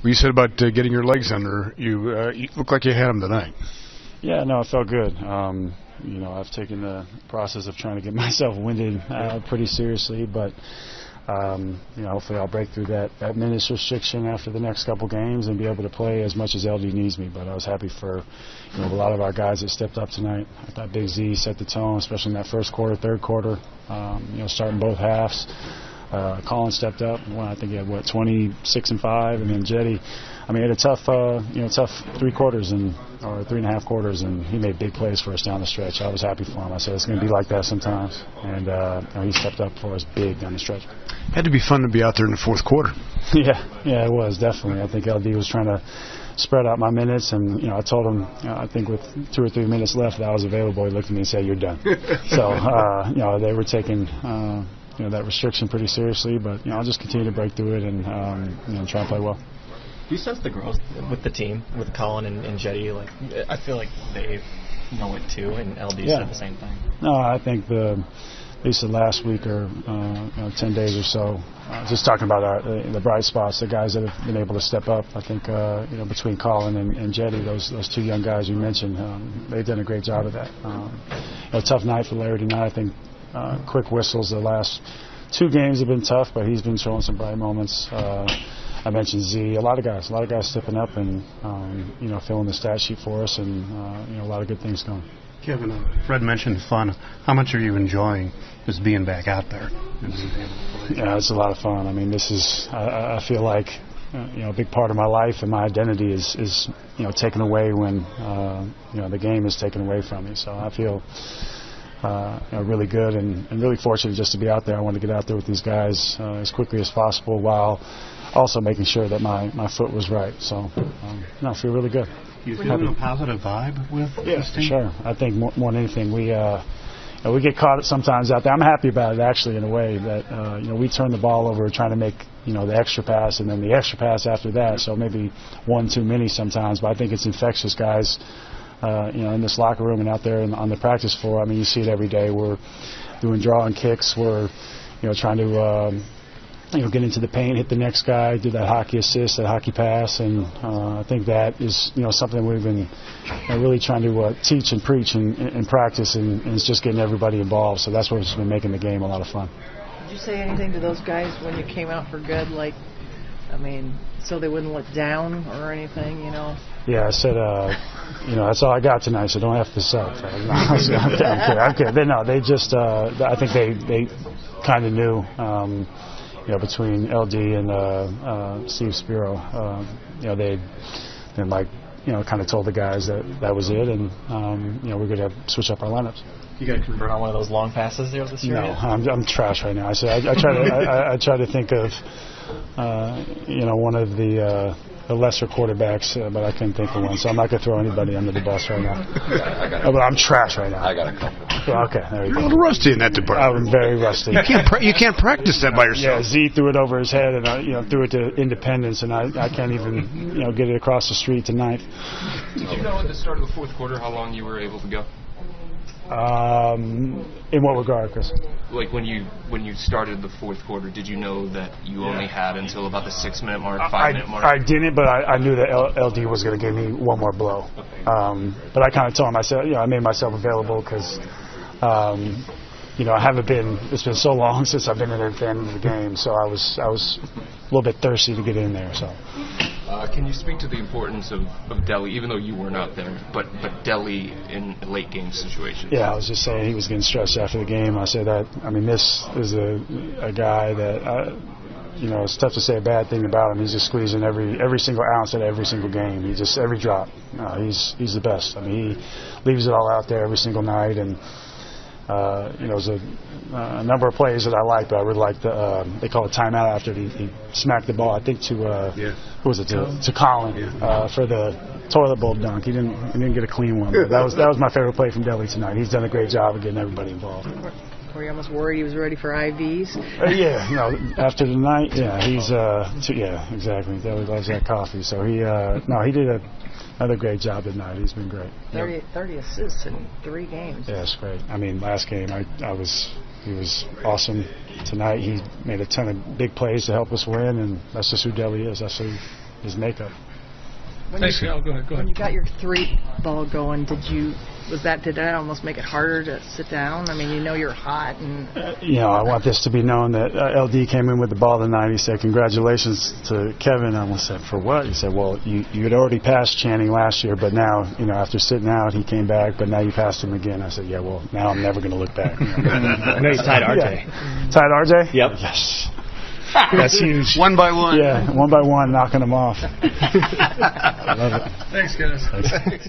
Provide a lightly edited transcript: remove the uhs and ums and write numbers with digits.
What you said about getting your legs under, you look like you had them tonight. Yeah, no, it felt good. I've taken the process of trying to get myself winded pretty seriously, but hopefully I'll break through that minutes restriction after the next couple games and be able to play as much as LD needs me. But I was happy for a lot of our guys that stepped up tonight. I thought Big Z set the tone, especially in that first quarter, third quarter. Starting both halves. Colin stepped up. I think he had 26 and 5, and then Jetty. He had a tough 3 quarters or 3.5 quarters, and he made big plays for us down the stretch. I was happy for him. I said it's going to be like that sometimes, and he stepped up for us big down the stretch. Had to be fun to be out there in the fourth quarter. Yeah, it was definitely. I think LD was trying to spread out my minutes, and I told him I think with 2 or 3 minutes left that I was available. He looked at me and said, "You're done." So they were taking that restriction pretty seriously, but I'll just continue to break through it and try and play well. Do you sense the growth with the team, with Colin and Jetty? Like, I feel like they know it too, and LD said the same thing. No, I think at least the last week or 10 days or so, just talking about the bright spots, the guys that have been able to step up. I think between Colin and Jetty, those 2 young guys you mentioned, they've done a great job of that. A tough night for Larry tonight. I think quick whistles. The last 2 games have been tough, but he's been showing some bright moments. I mentioned Z. A lot of guys stepping up and filling the stat sheet for us, and a lot of good things going. Kevin, Fred mentioned fun. How much are you enjoying just being back out there? Yeah, it's a lot of fun. This is I feel like a big part of my life and my identity is taken away when the game is taken away from me. So I feel really good and really fortunate just to be out there. I want to get out there with these guys as quickly as possible while also making sure that my foot was right. So I feel really good. You feel a positive vibe with this team? Sure. I think more than anything we get caught sometimes out there. I'm happy about it actually in a way that we turn the ball over trying to make the extra pass and then the extra pass after that. So maybe one too many sometimes, but I think it's infectious, guys. In this locker room and out there on the practice floor. You see it every day. We're doing drawing kicks. We're trying to get into the paint, hit the next guy, do that hockey assist, that hockey pass, and I think that is something we've been really trying to teach and preach and practice, and it's just getting everybody involved. So that's what's been making the game a lot of fun. Did you say anything to those guys when you came out for good, so they wouldn't look down or anything, Yeah, I said, that's all I got tonight, so don't have to suck. I'm kidding. They just, I think they kind of knew, between LD and Steve Spiro, they kind of told the guys that was it, and, we're going to switch up our lineups. You got to convert on one of those long passes there this year? No, I'm trash right now. I said I try to think of, one of the lesser quarterbacks, but I couldn't think of one, so I'm not going to throw anybody under the bus right now. But I'm trash right now. I got a couple. Okay, there you You're go. a little rusty in that department. I'm very rusty. You can't practice that by yourself. Yeah, Z threw it over his head and threw it to Independence, and I can't even get it across the street to Ninth. Did you know at the start of the fourth quarter how long you were able to go? In what regard, Chris? Like when you started the fourth quarter, did you know that you only had until about the 6-minute mark, 5-minute mark? I didn't, but I knew that LD was going to give me one more blow. Okay. But I kind of told him, I said, I made myself available because, I haven't been. It's been so long since I've been in at the end of the game, so I was a little bit thirsty to get in there. So. Can you speak to the importance of Delhi, even though you weren't out there, but Delhi in a late game situation? Yeah, I was just saying he was getting stretched after the game. I said that. this is a guy that it's tough to say a bad thing about him. He's just squeezing every single ounce at every single game. He just every drop. He's the best. He leaves it all out there every single night, and there's a number of plays that I like, but I really like they call it timeout after he smacked the ball. I think who was it to Colin for the toilet bowl dunk. He didn't get a clean one. But that was my favorite play from Delhi tonight. He's done a great job of getting everybody involved. Were you almost worried he was ready for IVs? After tonight, he's exactly. Delhi loves that coffee. So he did another great job tonight. He's been great. 30 assists in 3 games. Yeah, it's great. Last game he was awesome. Tonight he made a ton of big plays to help us win, and that's just who Delhi is. That's who his makeup. Thanks, Cal. Go ahead. When you got your 3 ball going, did that almost make it harder to sit down? I mean, you're hot and. I want this to be known that LD came in with the ball tonight. He said, "Congratulations to Kevin." I almost said, "For what?" He said, "Well, you had already passed Channing last year, but now, after sitting out, he came back, but now you passed him again." I said, "Yeah, well, now I'm never going to look back." I know he's tied RJ. Yeah. Tied RJ? Yep. Yes. That's huge. 1 by 1. Yeah, 1 by 1, knocking him off. I love it. Thanks, guys. Thanks.